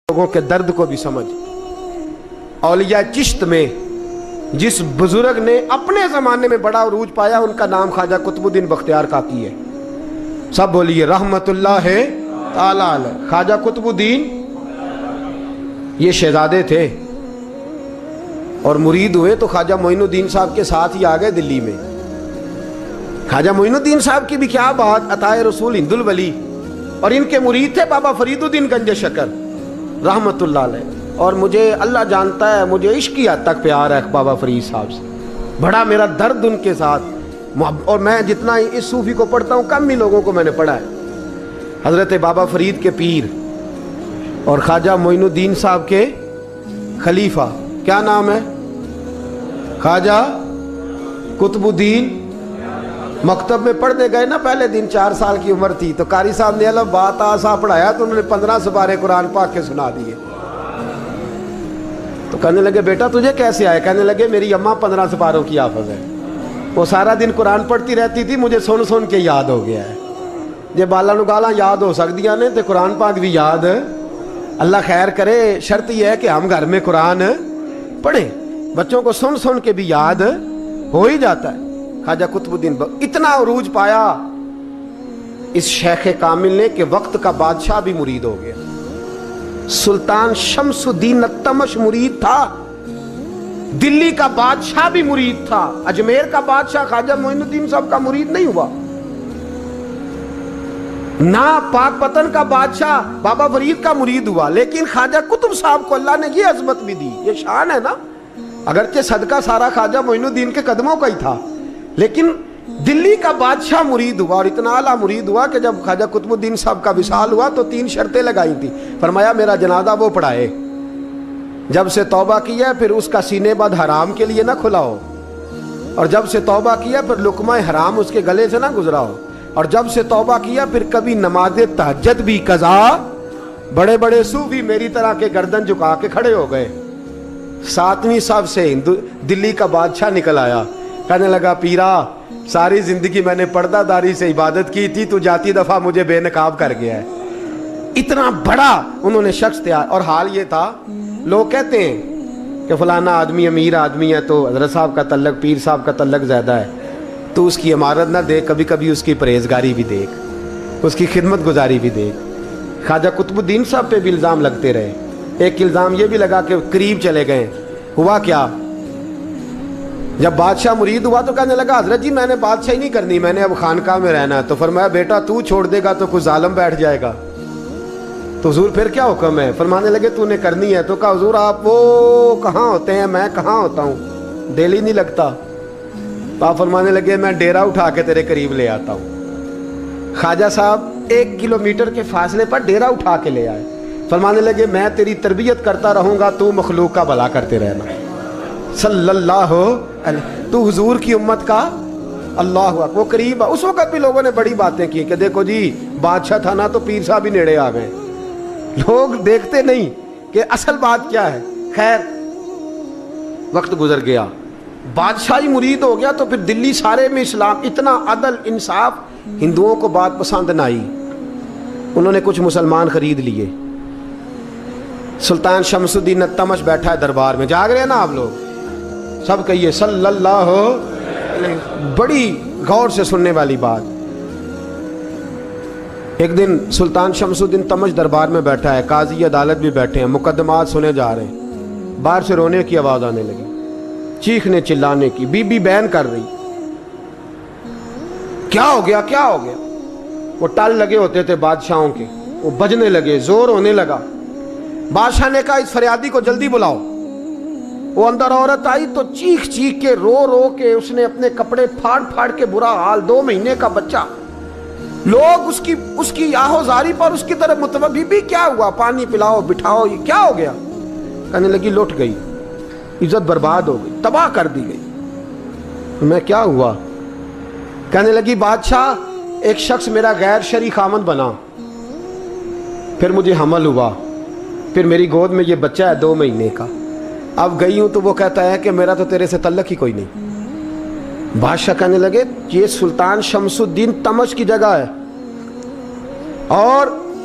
لوگوں کے درد کو بھی سمجھ۔ اولیاء چشت میں جس بزرگ نے اپنے زمانے میں بڑا عروج پایا ان کا نام خواجہ قطب الدین بختیار کاکی ہے۔ سب بولیے رحمت اللہ تعالی علیہ۔ خواجہ قطب الدین یہ شہزادے تھے اور مرید ہوئے تو خواجہ معین الدین صاحب کے ساتھ ہی آ گئے دلی میں۔ خواجہ معین الدین صاحب کی بھی کیا بات، عطائے رسول ہند الولی، اور ان کے مرید تھے بابا فرید الدین گنج شکر رحمت اللہ علیہ۔ اور مجھے اللہ جانتا ہے مجھے عشق کی حد تک پیار ہے بابا فرید صاحب سے، بڑا میرا درد ان کے ساتھ، اور میں جتنا اس صوفی کو پڑھتا ہوں کم ہی لوگوں کو میں نے پڑھا ہے۔ حضرت بابا فرید کے پیر اور خواجہ معین الدین صاحب کے خلیفہ، کیا نام ہے؟ خواجہ قطب الدین۔ مکتب میں پڑھنے گئے نا پہلے دن، 4 سال کی عمر تھی، تو قاری صاحب نے الف با تا سا پڑھایا تو انہوں نے 15 سپارے قرآن پاک کے سنا دیے۔ تو کہنے لگے بیٹا تجھے کیسے آئے؟ کہنے لگے میری اماں 15 سپاروں کی حافظ ہے، وہ سارا دن قرآن پڑھتی رہتی تھی، مجھے سن سن کے یاد ہو گیا ہے۔ جے بالا نو گالاں یاد ہو سکدیاں نے تے قرآن پاک بھی یاد، اللہ خیر کرے۔ شرط یہ ہے کہ ہم گھر میں قرآن پڑھیں، بچوں کو سن سن کے بھی یاد ہو ہی جاتا ہے۔ خواجہ قطب الدین اتنا عروج پایا اس شیخ کامل نے کہ وقت کا بادشاہ بھی مرید ہو گیا۔ سلطان شمس الدین التمش مرید تھا، دلی کا بادشاہ بھی مرید تھا، اجمیر کا بادشاہ خواجہ معین الدین صاحب کا مرید نہیں ہوا، نہ پاک پتن کا بادشاہ بابا فرید کا مرید ہوا، لیکن خواجہ قطب صاحب کو اللہ نے یہ عظمت بھی دی، یہ شان ہے نا۔ اگرچہ صدقہ سارا خواجہ معین الدین کے قدموں کا ہی تھا، لیکن دلی کا بادشاہ مرید ہوا، اور اتنا اعلیٰ مرید ہوا کہ جب خواجہ قطب الدین صاحب کا وصال ہوا تو 3 شرطیں لگائی تھی۔ فرمایا میرا جنازہ وہ پڑھائے، جب سے توبہ کیا پھر اس کا سینے بد حرام کے لیے نہ کھلا ہو، اور جب سے توبہ کیا پھر لقمہ حرام اس کے گلے سے نہ گزرا ہو، اور جب سے توبہ کیا پھر کبھی نماز تہجد بھی قضا۔ بڑے بڑے صوفی میری طرح کے گردن جھکا کے کھڑے ہو گئے۔ 7ویں صف سے دلی کا بادشاہ نکل آیا، کہنے لگا پیرا ساری زندگی میں نے پردہ داری سے عبادت کی تھی، تو جاتی دفعہ مجھے بے نقاب کر گیا ہے۔ اتنا بڑا انہوں نے شخص تھا، اور حال یہ تھا لوگ کہتے ہیں کہ فلانا آدمی امیر آدمی ہے تو حضرت صاحب کا تعلق پیر صاحب کا تعلق زیادہ ہے، تو اس کی عمارت نہ دیکھ، کبھی کبھی اس کی پرہیزگاری بھی دیکھ، اس کی خدمت گزاری بھی دیکھ۔ خواجہ قطب الدین صاحب پہ بھی الزام لگتے رہے۔ ایک الزام یہ بھی لگا کہ قریب چلے گئے۔ ہوا کیا، جب بادشاہ مرید ہوا تو کہنے لگا حضرت جی میں نے بادشاہی نہیں کرنی، میں نے اب خانقاہ میں رہنا ہے۔ تو فرمایا بیٹا تو چھوڑ دے گا تو کوئی ظالم بیٹھ جائے گا، تو حضور پھر کیا حکم ہے؟ فرمانے لگے تو نے کرنی ہے۔ تو کہا حضور آپ وہ کہاں ہوتے ہیں، میں کہاں ہوتا ہوں، دل ہی نہیں لگتا۔ تو آپ فرمانے لگے میں ڈیرا اٹھا کے تیرے قریب لے آتا ہوں۔ خواجہ صاحب 1 کلومیٹر کے فاصلے پر ڈیرا اٹھا کے لے آئے۔ فرمانے لگے میں تیری تربیت کرتا رہوں گا، تو مخلوق کا بھلا کرتے رہنا۔ صلی اللہ علیہ، تو حضور کی امت کا اللہ اکبر، وہ قریب۔ اس وقت بھی لوگوں نے بڑی باتیں کی کہ دیکھو جی بادشاہ تھا نا تو پیر صاحب ہی نیڑے آ گئے۔ لوگ دیکھتے نہیں کہ اصل بات کیا ہے۔ خیر وقت گزر گیا، بادشاہی مرید ہو گیا، تو پھر دلی سارے میں اسلام، اتنا عدل انصاف، ہندوؤں کو بات پسند نہ آئی، انہوں نے کچھ مسلمان خرید لیے۔ سلطان شمس الدین التمش بیٹھا ہے دربار میں، جاگ رہے ہیں نا آپ لوگ، سب کہیے صلی اللہ علیہ۔ بڑی غور سے سننے والی بات۔ ایک دن سلطان شمس الدین تمش دربار میں بیٹھا ہے، قاضی عدالت بھی بیٹھے ہیں، مقدمات سنے جا رہے ہیں۔ باہر سے رونے کی آواز آنے لگی، چیخنے چلانے کی، بی بی بیان کر رہی۔ کیا ہو گیا کیا ہو گیا؟ وہ ٹال لگے ہوتے تھے بادشاہوں کے، وہ بجنے لگے، زور ہونے لگا۔ بادشاہ نے کہا اس فریادی کو جلدی بلاؤ۔ وہ اندر عورت آئی تو چیخ چیخ کے رو رو کے اس نے اپنے کپڑے پھاڑ پھاڑ کے، برا حال، 2 مہینے کا بچہ، لوگ اس کی آہو زاری پر اس کی طرف متوجہ۔ بی بی کیا ہوا، پانی پلاؤ بٹھاؤ، یہ کیا ہو گیا؟ کہنے لگی لٹ گئی، عزت برباد ہو گئی، تباہ کر دی گئی۔ میں کیا ہوا؟ کہنے لگی بادشاہ ایک شخص میرا غیر شرعی خامند بنا، پھر مجھے حمل ہوا، پھر میری گود میں یہ بچہ ہے 2 مہینے کا، اب گئی ہوں تو وہ کہتا ہے کہ میرا تو تیرے سے تعلق ہی کوئی نہیں۔ بادشاہ کہنے لگے یہ سلطان شمس الدین تمش کی جگہ ہے، اور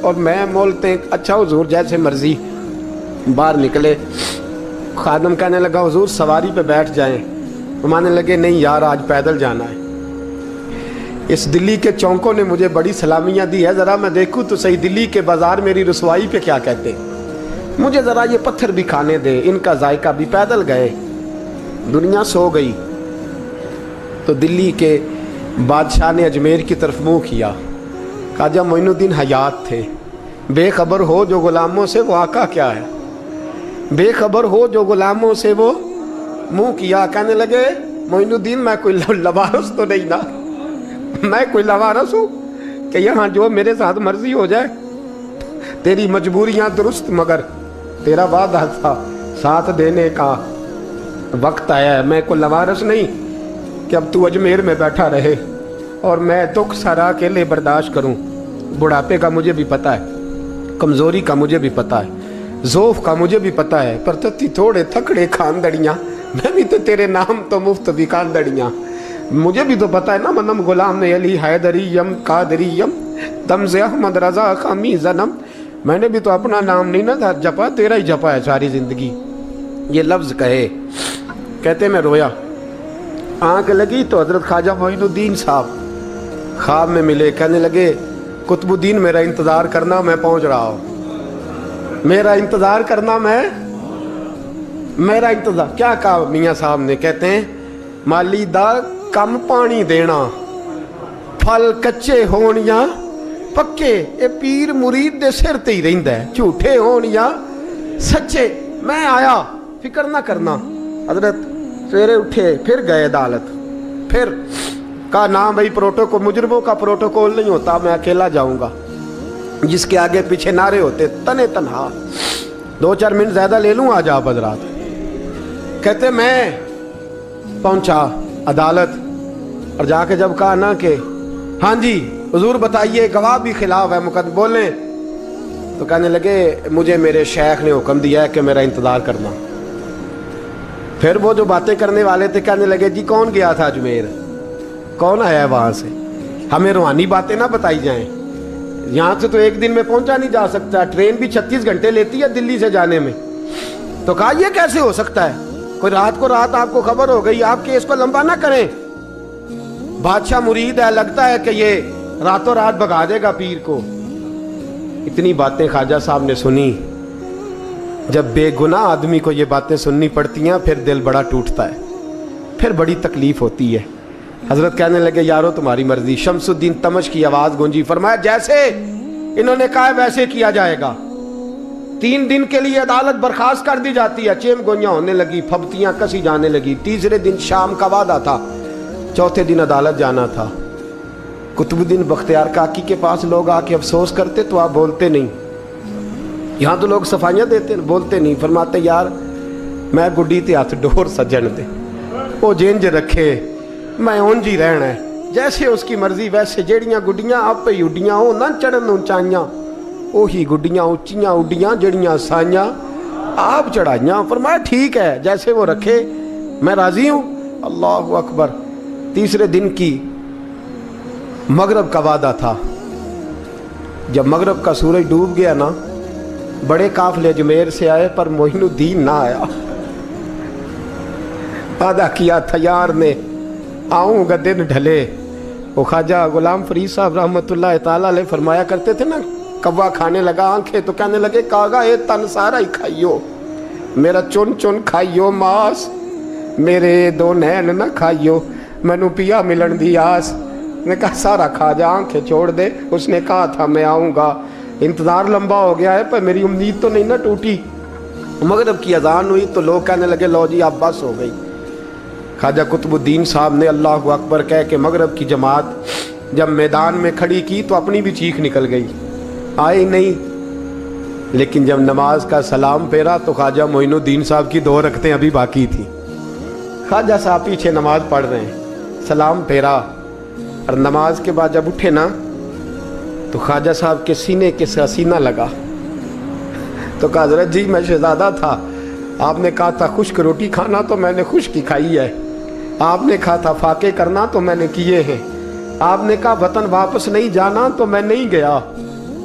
اور میں بولتے ہیں اچھا حضور جیسے مرضی. باہر نکلے, خادم کہنے لگا حضور سواری پہ بیٹھ جائیں. مانے لگے نہیں یار آج پیدل جانا ہے. اس دلی کے چونکوں نے مجھے بڑی سلامیاں دی ہے, ذرا میں دیکھوں تو صحیح دلی کے بازار میری رسوائی پہ کیا کہتے ہیں. مجھے ذرا یہ پتھر بھی کھانے دے, ان کا ذائقہ بھی. پیدل گئے, دنیا سو گئی تو دلی کے بادشاہ نے اجمیر کی طرف منہ کیا. خواجہ معین الدین حیات تھے. بے خبر ہو جو غلاموں سے وہ آقا کیا ہے, بے خبر ہو جو غلاموں سے وہ منہ کیا. کہنے لگے معین الدین میں کوئی لوارث تو نہیں نا, میں کوئی لوارث ہوں کہ یہاں جو میرے ساتھ مرضی ہو جائے. تیری مجبوریاں درست مگر تیرا وعدہ تھا ساتھ دینے کا وقت آیا ہے. میں کوئی لوارث نہیں کہ اب تو اجمیر میں بیٹھا رہے اور میں دکھ سارا اکیلے برداشت کروں. بڑھاپے کا مجھے بھی پتہ ہے, کمزوری کا مجھے بھی پتہ ہے, ذوف کا مجھے بھی پتہ ہے, پر تتی تھوڑے تھکڑے خاندڑیاں, میں بھی تو تیرے نام تو مفت بھی خاندڑیاں. مجھے بھی تو پتہ ہے نا منم غلام علی حیدریم قادریم تمز احمد رضا خامی زنم. میں نے بھی تو اپنا نام نہیں نا جپا, تیرا ہی جپا ہے ساری زندگی. یہ لفظ کہے, کہتے میں رویا. آنکھ لگی تو حضرت خواجہ معین الدین صاحب خواب میں ملے. کہنے لگے قطب الدین میرا انتظار کرنا, میں پہنچ رہا ہوں. میرا انتظار کرنا, میرا انتظار. کیا کہا میاں صاحب نے؟ کہتے ہیں مالی دا کم پانی دینا, پھل کچے ہون یا پکے, اے پیر مرید دے سر تے ہی رہندا ہے, جھوٹے ہون یا سچے. میں آیا, فکر نہ کرنا. حضرت سویرے اٹھے, پھر گئے عدالت. پھر کہا نام بھائی پروٹوکول, مجرموں کا پروٹوکول نہیں ہوتا, میں اکیلا جاؤں گا. جس کے آگے پیچھے نعرے ہوتے تنے تنہا. 2-4 منٹ زیادہ لے لوں آج آپ حضرات. کہتے میں پہنچا عدالت اور جا کے جب کہا نا کہ ہاں جی حضور بتائیے گواہ بھی خلاف ہے, مقدمہ بولیں, تو کہنے لگے مجھے میرے شیخ نے حکم دیا ہے کہ میرا انتظار کرنا. پھر وہ جو باتیں کرنے والے تھے کہنے لگے جی کون گیا تھا اجمیر, کون آیا ہے وہاں سے, ہمیں روحانی باتیں نہ بتائی جائیں. یہاں سے تو ایک دن میں پہنچا نہیں جا سکتا, ٹرین بھی 36 گھنٹے لیتی ہے دلی سے جانے میں. تو کہا یہ کیسے ہو سکتا ہے, کوئی رات کو رات آپ کو خبر ہو گئی, آپ کیس کو لمبا نہ کریں. بادشاہ مرید ہے, لگتا ہے کہ یہ راتوں رات بھگا دے گا پیر کو. اتنی باتیں خواجہ صاحب نے سنی. جب بے گناہ آدمی کو یہ باتیں سننی پڑتی ہیں پھر دل بڑا ٹوٹتا ہے, پھر بڑی تکلیف ہوتی ہے. حضرت کہنے لگے یارو تمہاری مرضی. شمس الدین تمش کی آواز گونجی. فرمایا جیسے انہوں نے کہا ویسے کیا جائے گا. 3 دن کے لیے عدالت برخاست کر دی جاتی ہے. چیم گوئیاں ہونے لگی, پھبتیاں کسی جانے لگی. تیسرے دن شام کا وعدہ تھا, چوتھے دن عدالت جانا تھا. قطب الدین بختیار کاکی کے پاس لوگ آ کے افسوس کرتے تو آپ بولتے نہیں. یہاں تو لوگ صفائیاں دیتے بولتے نہیں. فرماتے یار میں گڈی تے ہاتھ ڈور سجن دے, وہ جینج رکھے, میں اونج ہی رہنا ہے, جیسے اس کی مرضی ویسے. جیڑیاں گڈیاں آپ پہ اڈیاں ہو نہ چڑھن اونچائیاں, وہی گڈیاں اونچیاں اڈیاں جڑیاں سائیاں آپ چڑھائیاں. فرمایا ٹھیک ہے جیسے وہ رکھے, میں راضی ہوں. اللہ اکبر. تیسرے دن کی مغرب کا وعدہ تھا. جب مغرب کا سورج ڈوب گیا نا, بڑے قافلے اجمیر سے آئے پر معین الدین نہ آیا. وعدہ کیا تھا یار نے آؤں گا دن ڈھلے. وہ خواجہ غلام فرید صاحب رحمۃ اللہ تعالیٰ علیہ فرمایا کرتے تھے نا, کوا کھانے لگا آنکھیں تو کہنے لگے کاغا اے تن سارا ہی کھائیو, میرا چن چن کھائیو ماس, میرے 2 نین نہ کھائیو, مینو پیا ملن دی آس. نے کہا سارا کھا جا, آنکھیں چھوڑ دے. اس نے کہا تھا میں آؤں گا, انتظار لمبا ہو گیا ہے پر میری امید تو نہیں نہ ٹوٹی. مغرب کی اذان ہوئی تو لوگ کہنے لگے لو جی اب بس ہو گئی. خواجہ قطب الدین صاحب نے اللہ اکبر کہہ کے مغرب کی جماعت جب میدان میں کھڑی کی تو اپنی بھی چیخ نکل گئی, آئی نہیں. لیکن جب نماز کا سلام پھیرا تو خواجہ معین الدین صاحب کی 2 رکعتیں ابھی باقی تھیں. خواجہ صاحب پیچھے نماز پڑھ رہے ہیں, سلام پھیرا اور نماز کے بعد جب اٹھے نا تو خواجہ صاحب کے سینے کے سینہ لگا. تو کہا حضرت جی میں شہزادہ تھا, آپ نے کہا تھا خشک روٹی کھانا تو میں نے خشک کی کھائی ہے, آپ نے کہا تھا فاقے کرنا تو میں نے کیے ہیں, آپ نے کہا وطن واپس نہیں جانا تو میں نہیں گیا.